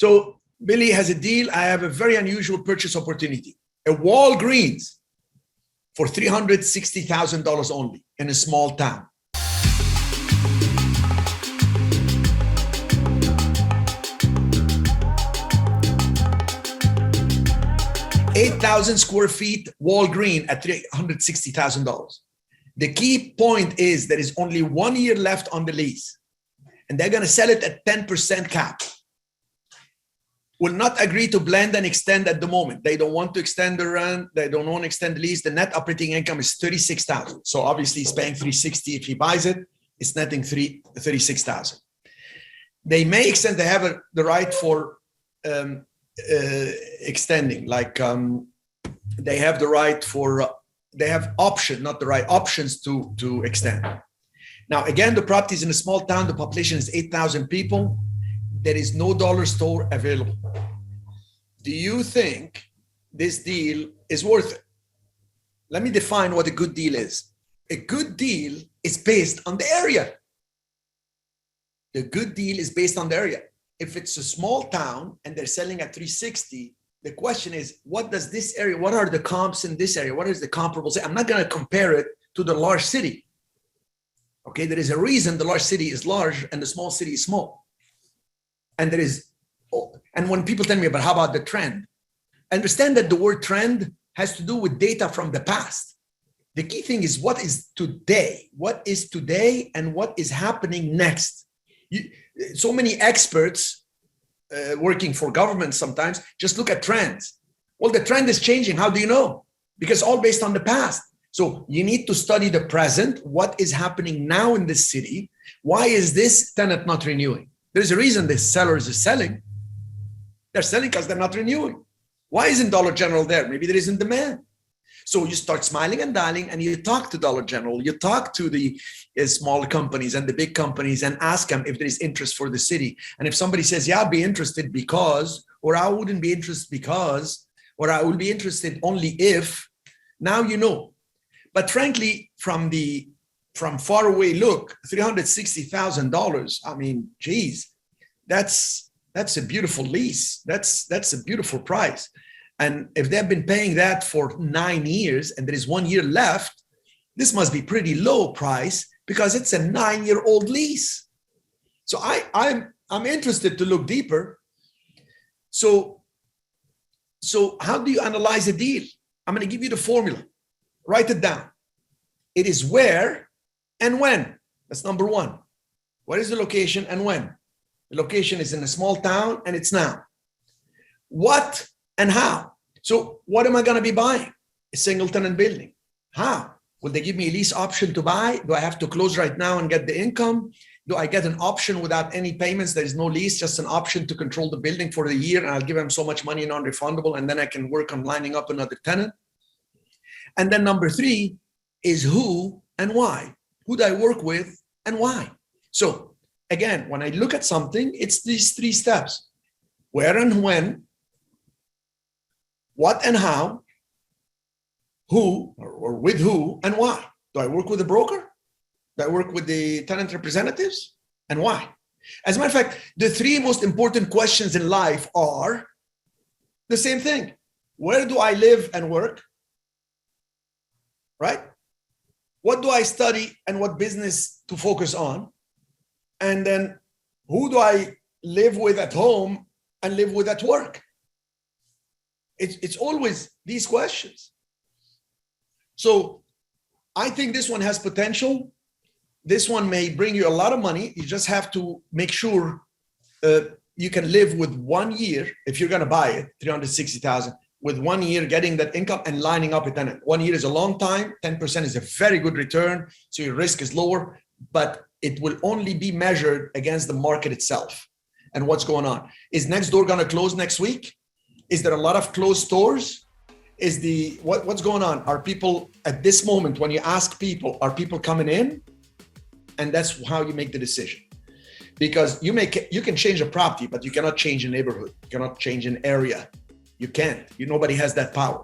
So Billy has a deal. I have a very unusual purchase opportunity. A Walgreens for $360,000 only in a small town. $8,000 square feet Walgreens at $360,000. The key point is there is only 1 year left on the lease, and they're going to sell it at 10% cap. Will not agree to blend and extend at the moment. They don't want to extend the rent. They don't want to extend the lease. The net operating income is $36,000. So obviously he's paying $360,000 if he buys it. It's netting $36,000. They may extend. They have the right for extending. Like they have the right for. They have options to extend. Now again, the property is in a small town. The population is 8,000 people. There is no dollar store available. Do you think this deal is worth it? Let me define what a good deal is. A good deal is based on the area. The good deal is based on the area. If it's a small town and they're selling at 360, the question is, what does this area, what are the comps in this area? What is the comparable? I'm not going to compare it to the large city. Okay, there is a reason the large city is large and the small city is small. And when people tell me about how about the trend, understand that the word trend has to do with data from the past. The key thing is what is today and what is happening next. So many experts working for government sometimes just look at trends. Well, the trend is changing. How do you know? Because all based on the past. So you need to study the present. What is happening now in this city? Why is this tenant not renewing? There's a reason the sellers are selling. They're selling because they're not renewing. Why isn't Dollar General there? Maybe there isn't demand. So you start smiling and dialing and you talk to Dollar General, you talk to the small companies and the big companies and ask them if there is interest for the city. And if somebody says, yeah, I'll be interested because, or I wouldn't be interested because, or I will be interested only if, now you know. But frankly, from far away look, $360,000. I mean, geez, that's a beautiful lease. That's a beautiful price. And if they've been paying that for 9 years and there is 1 year left, this must be pretty low price because it's a 9-year-old lease. So I'm interested to look deeper. So how do you analyze a deal? I'm going to give you the formula. Write it down. It is where and when. That's number one. What is the location and when? The location is in a small town and it's now. What and how? So what am I going to be buying? A single tenant building. How? Will they give me a lease option to buy? Do I have to close right now and get the income? Do I get an option without any payments? There is no lease, just an option to control the building for the year, and I'll give them so much money non-refundable, and then I can work on lining up another tenant. And then number three is who and why. Who do I work with and why? So again, when I look at something, it's these 3 steps: where and when, what and how, who or with who and why. Do I work with a broker? Do I work with the tenant representatives? And why? As a matter of fact, the 3 most important questions in life are the same thing. Where do I live and work? Right? What do I study and what business to focus on? And then who do I live with at home and live with at work? It's always these questions. So I think this one has potential. This one may bring you a lot of money. You just have to make sure you can live with 1 year, if you're going to buy it, $360,000, with 1 year getting that income and lining up a tenant. 1 year is a long time. 10% is a very good return. So your risk is lower, but it will only be measured against the market itself and what's going on. Is next door going to close next week? Is there a lot of closed stores? What's going on? Are people at this moment, when you ask people, are people coming in? And that's how you make the decision. Because you can change a property, but you cannot change a neighborhood. You cannot change an area. You can't. Nobody has that power.